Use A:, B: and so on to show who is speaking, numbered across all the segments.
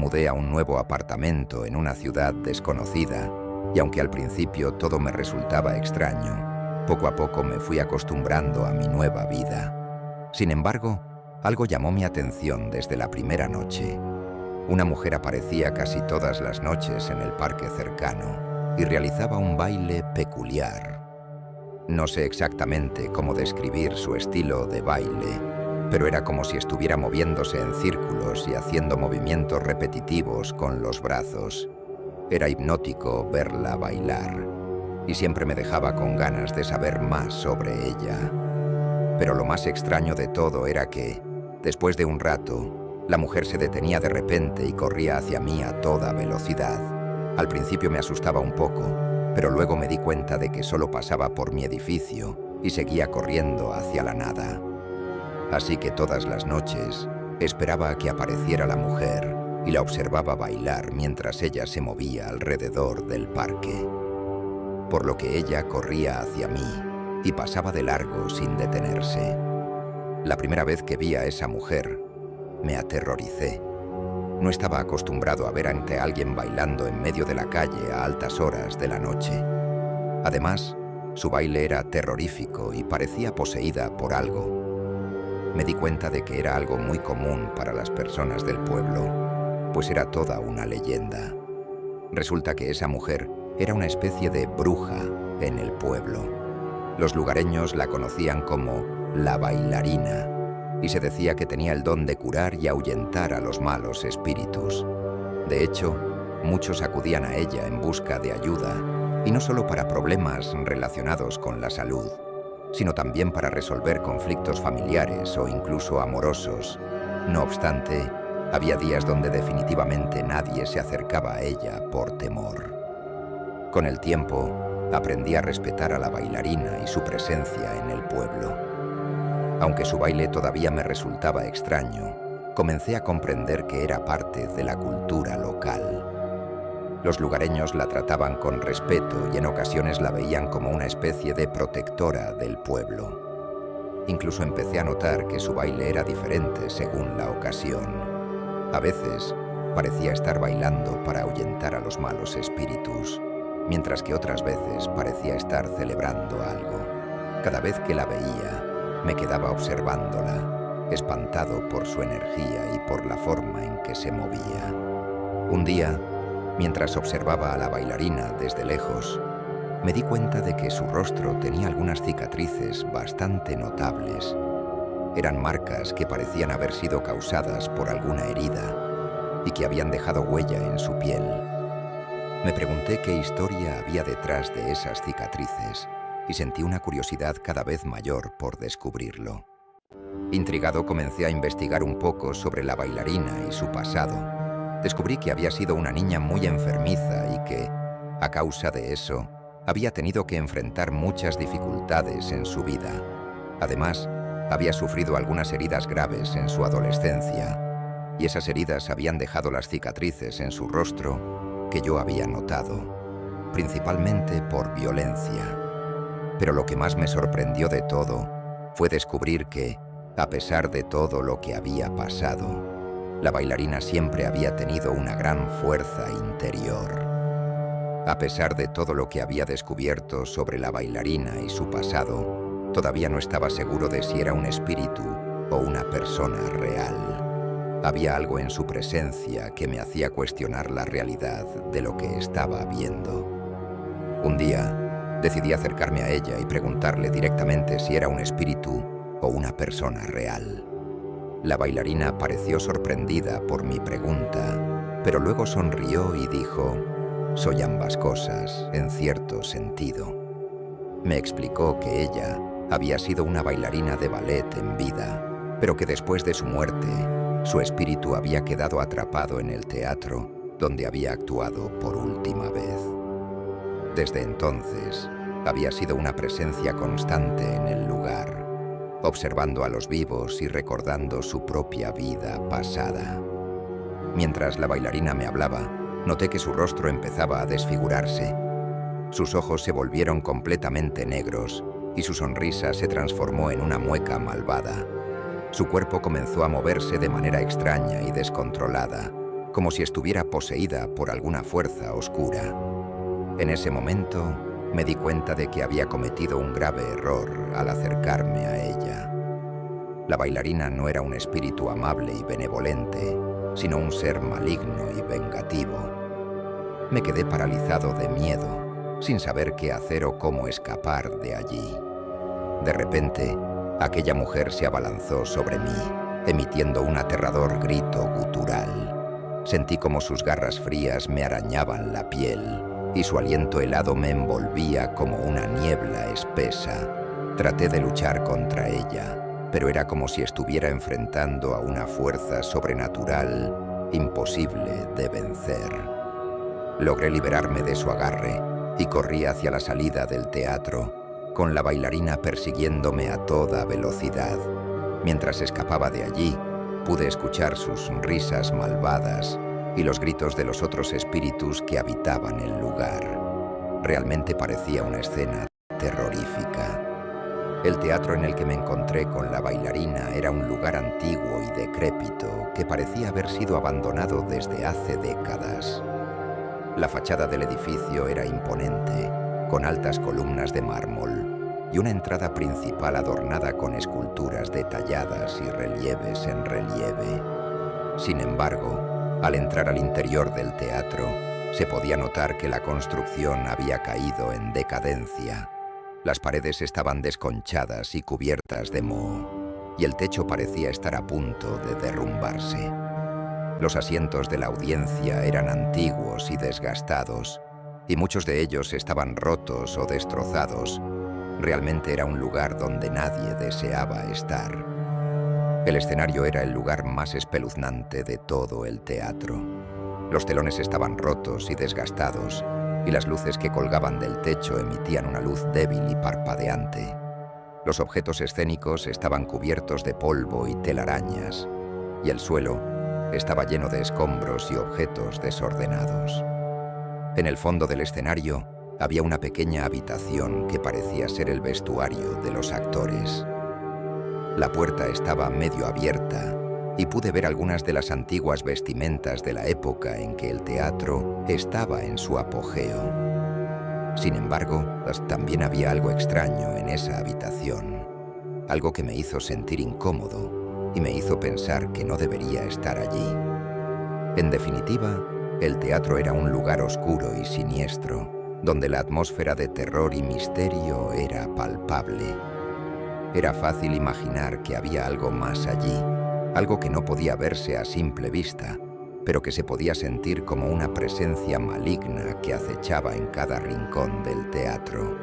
A: mudé a un nuevo apartamento en una ciudad desconocida y aunque al principio todo me resultaba extraño, poco a poco me fui acostumbrando a mi nueva vida. Sin embargo, algo llamó mi atención desde la primera noche. Una mujer aparecía casi todas las noches en el parque cercano y realizaba un baile peculiar. No sé exactamente cómo describir su estilo de baile, pero era como si estuviera moviéndose en círculos y haciendo movimientos repetitivos con los brazos. Era hipnótico verla bailar, y siempre me dejaba con ganas de saber más sobre ella. Pero lo más extraño de todo era que, después de un rato, la mujer se detenía de repente y corría hacia mí a toda velocidad. Al principio me asustaba un poco, pero luego me di cuenta de que solo pasaba por mi edificio y seguía corriendo hacia la nada. Así que todas las noches esperaba a que apareciera la mujer y la observaba bailar mientras ella se movía alrededor del parque. Por lo que ella corría hacia mí y pasaba de largo sin detenerse. La primera vez que vi a esa mujer, me aterroricé. No estaba acostumbrado a ver ante alguien bailando en medio de la calle a altas horas de la noche. Además, su baile era terrorífico y parecía poseída por algo. Me di cuenta de que era algo muy común para las personas del pueblo, pues era toda una leyenda. Resulta que esa mujer era una especie de bruja en el pueblo. Los lugareños la conocían como la bailarina, y se decía que tenía el don de curar y ahuyentar a los malos espíritus. De hecho, muchos acudían a ella en busca de ayuda, y no solo para problemas relacionados con la salud, sino también para resolver conflictos familiares o incluso amorosos. No obstante, había días donde definitivamente nadie se acercaba a ella por temor. Con el tiempo, aprendí a respetar a la bailarina y su presencia en el pueblo. Aunque su baile todavía me resultaba extraño, comencé a comprender que era parte de la cultura local. Los lugareños la trataban con respeto y en ocasiones la veían como una especie de protectora del pueblo. Incluso empecé a notar que su baile era diferente según la ocasión. A veces parecía estar bailando para ahuyentar a los malos espíritus, mientras que otras veces parecía estar celebrando algo. Cada vez que la veía, me quedaba observándola, espantado por su energía y por la forma en que se movía. Un día, mientras observaba a la bailarina desde lejos, me di cuenta de que su rostro tenía algunas cicatrices bastante notables. Eran marcas que parecían haber sido causadas por alguna herida y que habían dejado huella en su piel. Me pregunté qué historia había detrás de esas cicatrices y sentí una curiosidad cada vez mayor por descubrirlo. Intrigado, comencé a investigar un poco sobre la bailarina y su pasado. Descubrí que había sido una niña muy enfermiza y que, a causa de eso, había tenido que enfrentar muchas dificultades en su vida. Además, había sufrido algunas heridas graves en su adolescencia, y esas heridas habían dejado las cicatrices en su rostro que yo había notado, principalmente por violencia. Pero lo que más me sorprendió de todo fue descubrir que, a pesar de todo lo que había pasado, la bailarina siempre había tenido una gran fuerza interior. A pesar de todo lo que había descubierto sobre la bailarina y su pasado, todavía no estaba seguro de si era un espíritu o una persona real. Había algo en su presencia que me hacía cuestionar la realidad de lo que estaba viendo. Un día, decidí acercarme a ella y preguntarle directamente si era un espíritu o una persona real. La bailarina pareció sorprendida por mi pregunta, pero luego sonrió y dijo: «Soy ambas cosas, en cierto sentido». Me explicó que ella había sido una bailarina de ballet en vida, pero que después de su muerte, su espíritu había quedado atrapado en el teatro donde había actuado por última vez. Desde entonces, había sido una presencia constante en el lugar, observando a los vivos y recordando su propia vida pasada. Mientras la bailarina me hablaba, noté que su rostro empezaba a desfigurarse. Sus ojos se volvieron completamente negros y su sonrisa se transformó en una mueca malvada. Su cuerpo comenzó a moverse de manera extraña y descontrolada, como si estuviera poseída por alguna fuerza oscura. En ese momento me di cuenta de que había cometido un grave error al acercarme a ella. La bailarina no era un espíritu amable y benevolente, sino un ser maligno y vengativo. Me quedé paralizado de miedo, sin saber qué hacer o cómo escapar de allí. De repente, aquella mujer se abalanzó sobre mí, emitiendo un aterrador grito gutural. Sentí como sus garras frías me arañaban la piel y su aliento helado me envolvía como una niebla espesa. Traté de luchar contra ella, pero era como si estuviera enfrentando a una fuerza sobrenatural imposible de vencer. Logré liberarme de su agarre y corrí hacia la salida del teatro, con la bailarina persiguiéndome a toda velocidad. Mientras escapaba de allí, pude escuchar sus risas malvadas y los gritos de los otros espíritus que habitaban el lugar. Realmente parecía una escena terrorífica. El teatro en el que me encontré con la bailarina era un lugar antiguo y decrépito que parecía haber sido abandonado desde hace décadas. La fachada del edificio era imponente, con altas columnas de mármol y una entrada principal adornada con esculturas detalladas y relieves en relieve. Sin embargo, al entrar al interior del teatro, se podía notar que la construcción había caído en decadencia. Las paredes estaban desconchadas y cubiertas de moho, y el techo parecía estar a punto de derrumbarse. Los asientos de la audiencia eran antiguos y desgastados, y muchos de ellos estaban rotos o destrozados. Realmente era un lugar donde nadie deseaba estar. El escenario era el lugar más espeluznante de todo el teatro. Los telones estaban rotos y desgastados, y las luces que colgaban del techo emitían una luz débil y parpadeante. Los objetos escénicos estaban cubiertos de polvo y telarañas, y el suelo estaba lleno de escombros y objetos desordenados. En el fondo del escenario había una pequeña habitación que parecía ser el vestuario de los actores. La puerta estaba medio abierta y pude ver algunas de las antiguas vestimentas de la época en que el teatro estaba en su apogeo. Sin embargo, también había algo extraño en esa habitación, algo que me hizo sentir incómodo y me hizo pensar que no debería estar allí. En definitiva, el teatro era un lugar oscuro y siniestro, donde la atmósfera de terror y misterio era palpable. Era fácil imaginar que había algo más allí, algo que no podía verse a simple vista, pero que se podía sentir como una presencia maligna que acechaba en cada rincón del teatro.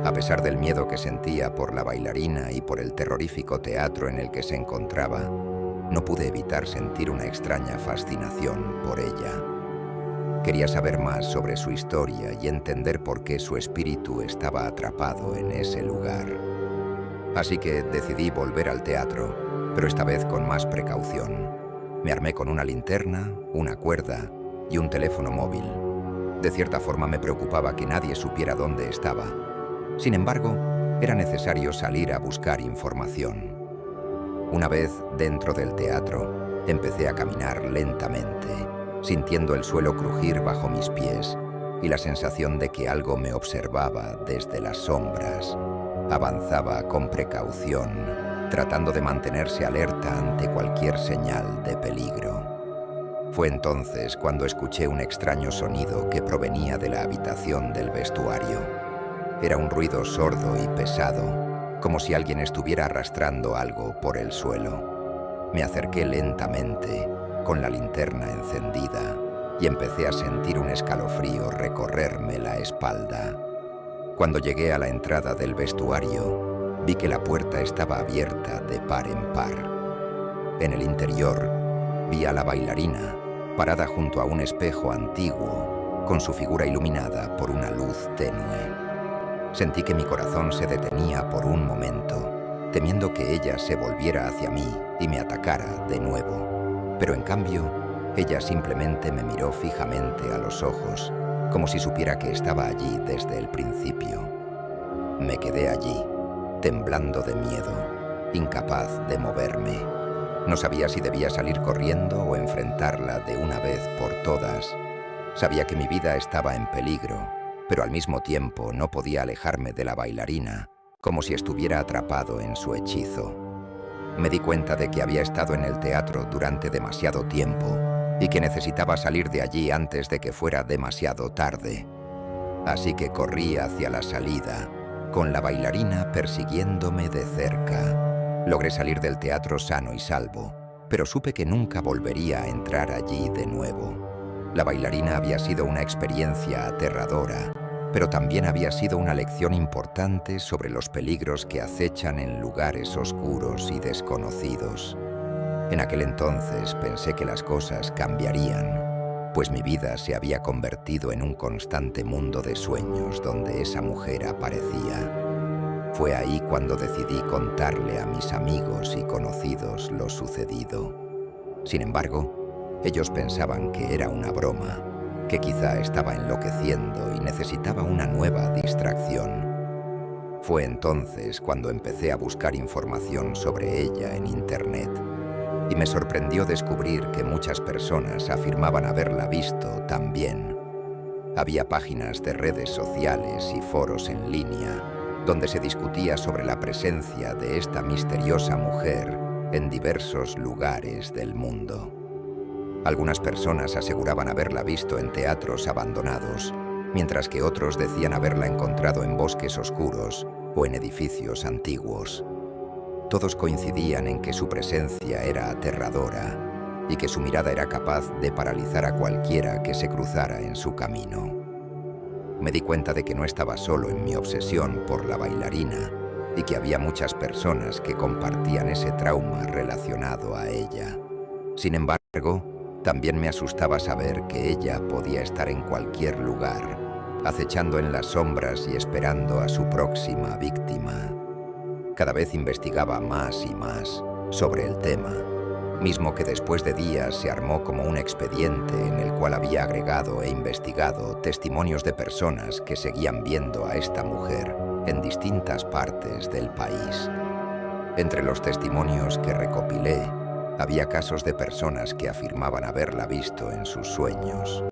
A: A pesar del miedo que sentía por la bailarina y por el terrorífico teatro en el que se encontraba, no pude evitar sentir una extraña fascinación por ella. Quería saber más sobre su historia y entender por qué su espíritu estaba atrapado en ese lugar. Así que decidí volver al teatro, pero esta vez con más precaución. Me armé con una linterna, una cuerda y un teléfono móvil. De cierta forma me preocupaba que nadie supiera dónde estaba. Sin embargo, era necesario salir a buscar información. Una vez dentro del teatro, empecé a caminar lentamente, sintiendo el suelo crujir bajo mis pies y la sensación de que algo me observaba desde las sombras. Avanzaba con precaución, tratando de mantenerse alerta ante cualquier señal de peligro. Fue entonces cuando escuché un extraño sonido que provenía de la habitación del vestuario. Era un ruido sordo y pesado, como si alguien estuviera arrastrando algo por el suelo. Me acerqué lentamente, con la linterna encendida, y empecé a sentir un escalofrío recorrerme la espalda. Cuando llegué a la entrada del vestuario, vi que la puerta estaba abierta de par en par. En el interior, vi a la bailarina, parada junto a un espejo antiguo, con su figura iluminada por una luz tenue. Sentí que mi corazón se detenía por un momento, temiendo que ella se volviera hacia mí y me atacara de nuevo. Pero en cambio, ella simplemente me miró fijamente a los ojos, como si supiera que estaba allí desde el principio. Me quedé allí, temblando de miedo, incapaz de moverme. No sabía si debía salir corriendo o enfrentarla de una vez por todas. Sabía que mi vida estaba en peligro, pero al mismo tiempo no podía alejarme de la bailarina, como si estuviera atrapado en su hechizo. Me di cuenta de que había estado en el teatro durante demasiado tiempo y que necesitaba salir de allí antes de que fuera demasiado tarde. Así que corrí hacia la salida, con la bailarina persiguiéndome de cerca. Logré salir del teatro sano y salvo, pero supe que nunca volvería a entrar allí de nuevo. La bailarina había sido una experiencia aterradora, pero también había sido una lección importante sobre los peligros que acechan en lugares oscuros y desconocidos. En aquel entonces pensé que las cosas cambiarían, pues mi vida se había convertido en un constante mundo de sueños donde esa mujer aparecía. Fue ahí cuando decidí contarle a mis amigos y conocidos lo sucedido. Sin embargo, ellos pensaban que era una broma, que quizá estaba enloqueciendo y necesitaba una nueva distracción. Fue entonces cuando empecé a buscar información sobre ella en Internet. Y me sorprendió descubrir que muchas personas afirmaban haberla visto también. Había páginas de redes sociales y foros en línea donde se discutía sobre la presencia de esta misteriosa mujer en diversos lugares del mundo. Algunas personas aseguraban haberla visto en teatros abandonados, mientras que otros decían haberla encontrado en bosques oscuros o en edificios antiguos. Todos coincidían en que su presencia era aterradora y que su mirada era capaz de paralizar a cualquiera que se cruzara en su camino. Me di cuenta de que no estaba solo en mi obsesión por la bailarina y que había muchas personas que compartían ese trauma relacionado a ella. Sin embargo, también me asustaba saber que ella podía estar en cualquier lugar, acechando en las sombras y esperando a su próxima víctima. Cada vez investigaba más y más sobre el tema, mismo que después de días se armó como un expediente en el cual había agregado e investigado testimonios de personas que seguían viendo a esta mujer en distintas partes del país. Entre los testimonios que recopilé, había casos de personas que afirmaban haberla visto en sus sueños,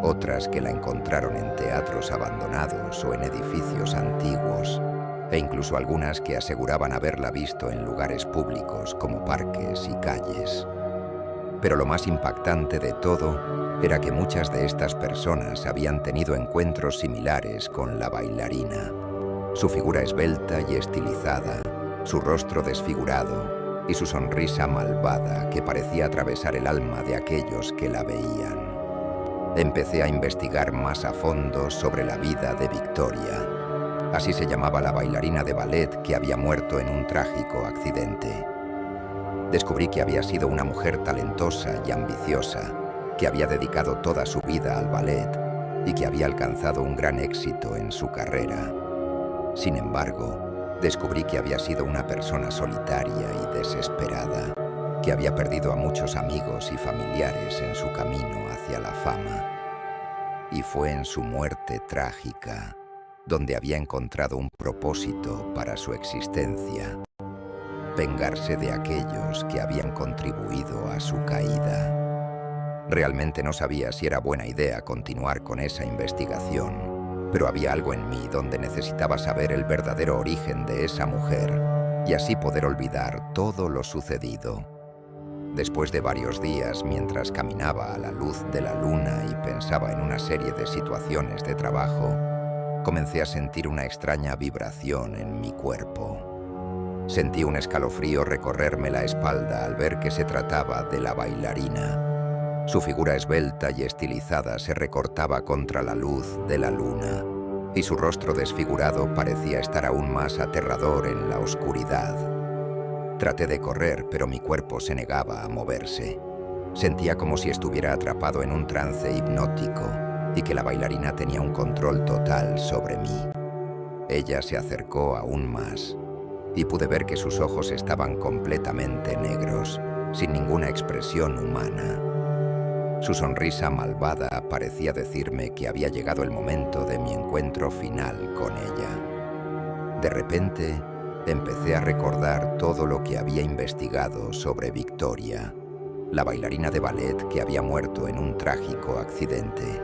A: otras que la encontraron en teatros abandonados o en edificios antiguos, e incluso algunas que aseguraban haberla visto en lugares públicos como parques y calles. Pero lo más impactante de todo era que muchas de estas personas habían tenido encuentros similares con la bailarina. Su figura esbelta y estilizada, su rostro desfigurado y su sonrisa malvada que parecía atravesar el alma de aquellos que la veían. Empecé a investigar más a fondo sobre la vida de Victoria. Así se llamaba la bailarina de ballet que había muerto en un trágico accidente. Descubrí que había sido una mujer talentosa y ambiciosa, que había dedicado toda su vida al ballet y que había alcanzado un gran éxito en su carrera. Sin embargo, descubrí que había sido una persona solitaria y desesperada, que había perdido a muchos amigos y familiares en su camino hacia la fama. Y fue en su muerte trágica donde había encontrado un propósito para su existencia: vengarse de aquellos que habían contribuido a su caída. Realmente no sabía si era buena idea continuar con esa investigación, pero había algo en mí donde necesitaba saber el verdadero origen de esa mujer y así poder olvidar todo lo sucedido. Después de varios días, mientras caminaba a la luz de la luna y pensaba en una serie de situaciones de trabajo, comencé a sentir una extraña vibración en mi cuerpo. Sentí un escalofrío recorrerme la espalda al ver que se trataba de la bailarina. Su figura esbelta y estilizada se recortaba contra la luz de la luna, y su rostro desfigurado parecía estar aún más aterrador en la oscuridad. Traté de correr, pero mi cuerpo se negaba a moverse. Sentía como si estuviera atrapado en un trance hipnótico y que la bailarina tenía un control total sobre mí. Ella se acercó aún más y pude ver que sus ojos estaban completamente negros, sin ninguna expresión humana. Su sonrisa malvada parecía decirme que había llegado el momento de mi encuentro final con ella. De repente, empecé a recordar todo lo que había investigado sobre Victoria, la bailarina de ballet que había muerto en un trágico accidente.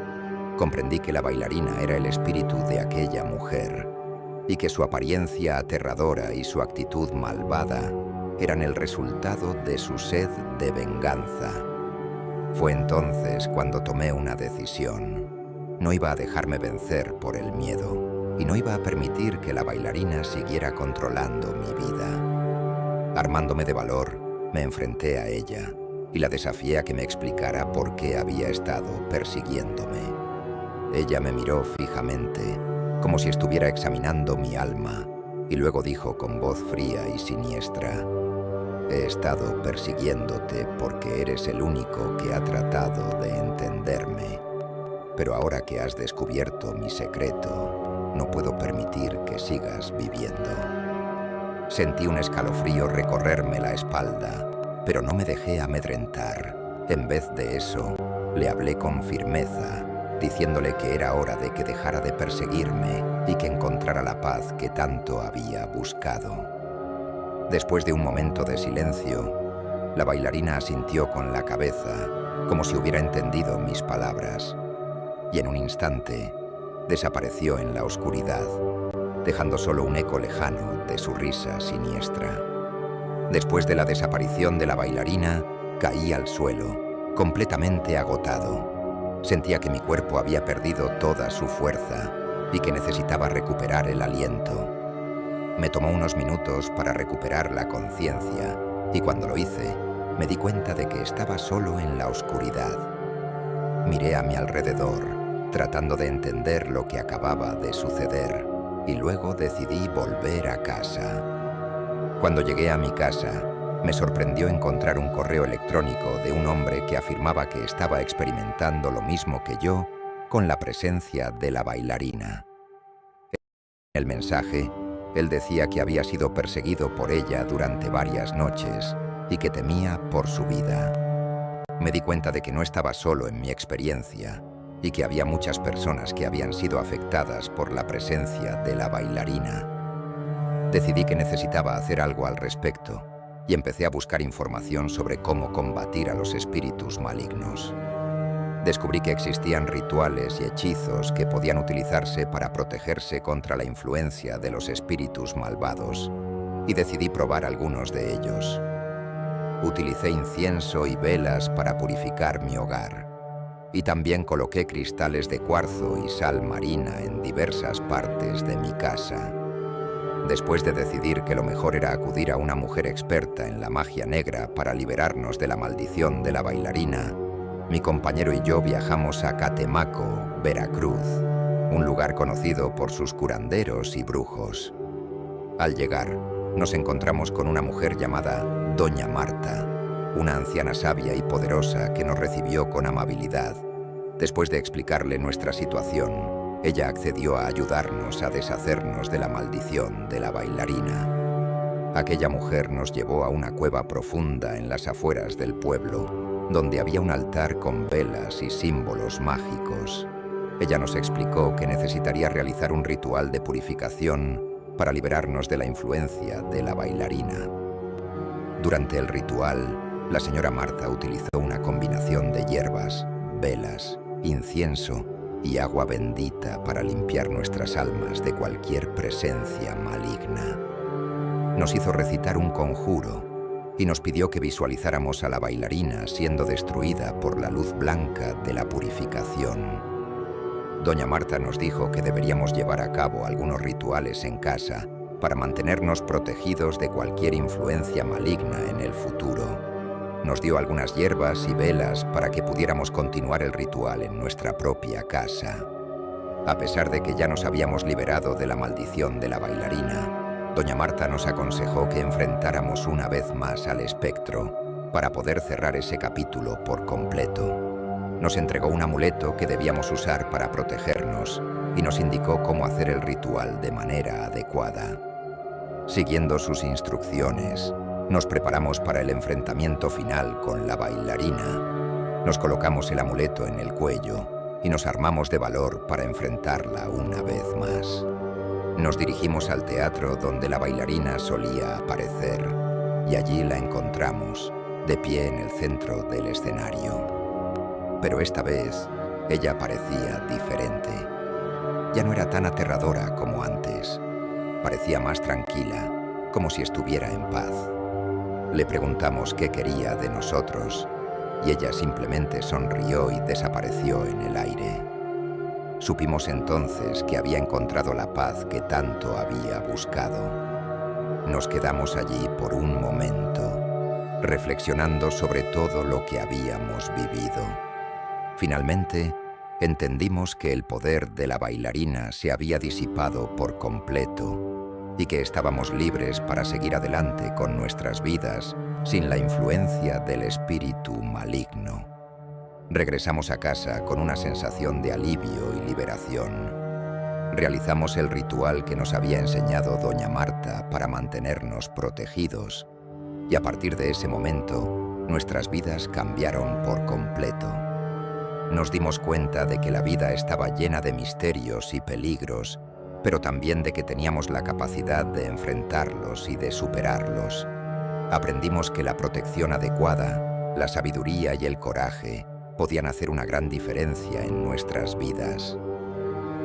A: Comprendí que la bailarina era el espíritu de aquella mujer y que su apariencia aterradora y su actitud malvada eran el resultado de su sed de venganza. Fue entonces cuando tomé una decisión. No iba a dejarme vencer por el miedo y no iba a permitir que la bailarina siguiera controlando mi vida. Armándome de valor, me enfrenté a ella y la desafié a que me explicara por qué había estado persiguiéndome. Ella me miró fijamente, como si estuviera examinando mi alma, y luego dijo con voz fría y siniestra: «He estado persiguiéndote porque eres el único que ha tratado de entenderme. Pero ahora que has descubierto mi secreto, no puedo permitir que sigas viviendo». Sentí un escalofrío recorrerme la espalda, pero no me dejé amedrentar. En vez de eso, le hablé con firmeza, diciéndole que era hora de que dejara de perseguirme y que encontrara la paz que tanto había buscado. Después de un momento de silencio, la bailarina asintió con la cabeza, como si hubiera entendido mis palabras, y en un instante desapareció en la oscuridad, dejando solo un eco lejano de su risa siniestra. Después de la desaparición de la bailarina, caí al suelo, completamente agotado. Sentía que mi cuerpo había perdido toda su fuerza y que necesitaba recuperar el aliento. Me tomó unos minutos para recuperar la conciencia y cuando lo hice, me di cuenta de que estaba solo en la oscuridad. Miré a mi alrededor, tratando de entender lo que acababa de suceder, y luego decidí volver a casa. Cuando llegué a mi casa, me sorprendió encontrar un correo electrónico de un hombre que afirmaba que estaba experimentando lo mismo que yo con la presencia de la bailarina. En el mensaje, él decía que había sido perseguido por ella durante varias noches y que temía por su vida. Me di cuenta de que no estaba solo en mi experiencia y que había muchas personas que habían sido afectadas por la presencia de la bailarina. Decidí que necesitaba hacer algo al respecto y empecé a buscar información sobre cómo combatir a los espíritus malignos. Descubrí que existían rituales y hechizos que podían utilizarse para protegerse contra la influencia de los espíritus malvados, y decidí probar algunos de ellos. Utilicé incienso y velas para purificar mi hogar, y también coloqué cristales de cuarzo y sal marina en diversas partes de mi casa. Después de decidir que lo mejor era acudir a una mujer experta en la magia negra para liberarnos de la maldición de la bailarina, mi compañero y yo viajamos a Catemaco, Veracruz, un lugar conocido por sus curanderos y brujos. Al llegar, nos encontramos con una mujer llamada Doña Marta, una anciana sabia y poderosa que nos recibió con amabilidad. Después de explicarle nuestra situación, ella accedió a ayudarnos a deshacernos de la maldición de la bailarina. Aquella mujer nos llevó a una cueva profunda en las afueras del pueblo, donde había un altar con velas y símbolos mágicos. Ella nos explicó que necesitaría realizar un ritual de purificación para liberarnos de la influencia de la bailarina. Durante el ritual, la señora Marta utilizó una combinación de hierbas, velas, incienso y agua bendita para limpiar nuestras almas de cualquier presencia maligna. Nos hizo recitar un conjuro y nos pidió que visualizáramos a la bailarina siendo destruida por la luz blanca de la purificación. Doña Marta nos dijo que deberíamos llevar a cabo algunos rituales en casa para mantenernos protegidos de cualquier influencia maligna en el futuro. Nos dio algunas hierbas y velas para que pudiéramos continuar el ritual en nuestra propia casa. A pesar de que ya nos habíamos liberado de la maldición de la bailarina, Doña Marta nos aconsejó que enfrentáramos una vez más al espectro para poder cerrar ese capítulo por completo. Nos entregó un amuleto que debíamos usar para protegernos y nos indicó cómo hacer el ritual de manera adecuada. Siguiendo sus instrucciones, nos preparamos para el enfrentamiento final con la bailarina. Nos colocamos el amuleto en el cuello y nos armamos de valor para enfrentarla una vez más. Nos dirigimos al teatro donde la bailarina solía aparecer y allí la encontramos, de pie en el centro del escenario. Pero esta vez, ella parecía diferente. Ya no era tan aterradora como antes. Parecía más tranquila, como si estuviera en paz. Le preguntamos qué quería de nosotros y ella simplemente sonrió y desapareció en el aire. Supimos entonces que había encontrado la paz que tanto había buscado. Nos quedamos allí por un momento, reflexionando sobre todo lo que habíamos vivido. Finalmente, entendimos que el poder de la bailarina se había disipado por completo y que estábamos libres para seguir adelante con nuestras vidas sin la influencia del espíritu maligno. Regresamos a casa con una sensación de alivio y liberación. Realizamos el ritual que nos había enseñado doña Marta para mantenernos protegidos y a partir de ese momento, nuestras vidas cambiaron por completo. Nos dimos cuenta de que la vida estaba llena de misterios y peligros, pero también de que teníamos la capacidad de enfrentarlos y de superarlos. Aprendimos que la protección adecuada, la sabiduría y el coraje podían hacer una gran diferencia en nuestras vidas.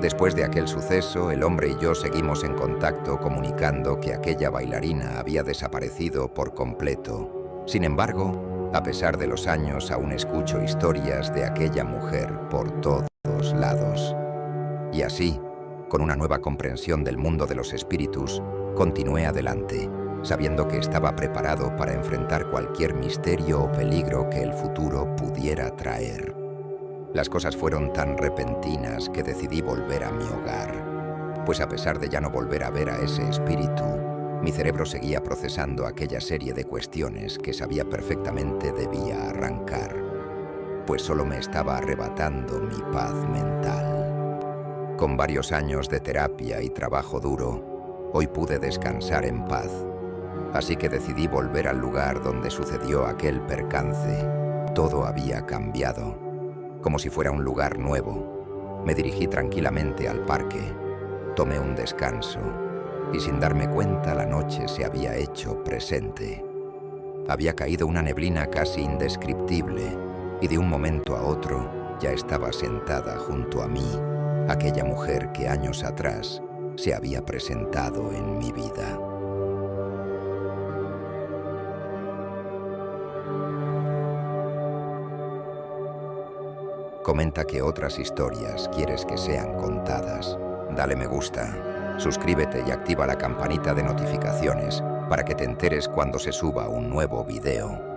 A: Después de aquel suceso, el hombre y yo seguimos en contacto comunicando que aquella bailarina había desaparecido por completo. Sin embargo, a pesar de los años, aún escucho historias de aquella mujer por todos lados. Y así, con una nueva comprensión del mundo de los espíritus, continué adelante, sabiendo que estaba preparado para enfrentar cualquier misterio o peligro que el futuro pudiera traer. Las cosas fueron tan repentinas que decidí volver a mi hogar, pues a pesar de ya no volver a ver a ese espíritu, mi cerebro seguía procesando aquella serie de cuestiones que sabía perfectamente debía arrancar, pues solo me estaba arrebatando mi paz mental. Con varios años de terapia y trabajo duro, hoy pude descansar en paz. Así que decidí volver al lugar donde sucedió aquel percance. Todo había cambiado, como si fuera un lugar nuevo. Me dirigí tranquilamente al parque, tomé un descanso y sin darme cuenta la noche se había hecho presente. Había caído una neblina casi indescriptible y de un momento a otro ya estaba sentada junto a mí, aquella mujer que años atrás se había presentado en mi vida. Comenta qué otras historias quieres que sean contadas. Dale me gusta, suscríbete y activa la campanita de notificaciones para que te enteres cuando se suba un nuevo video.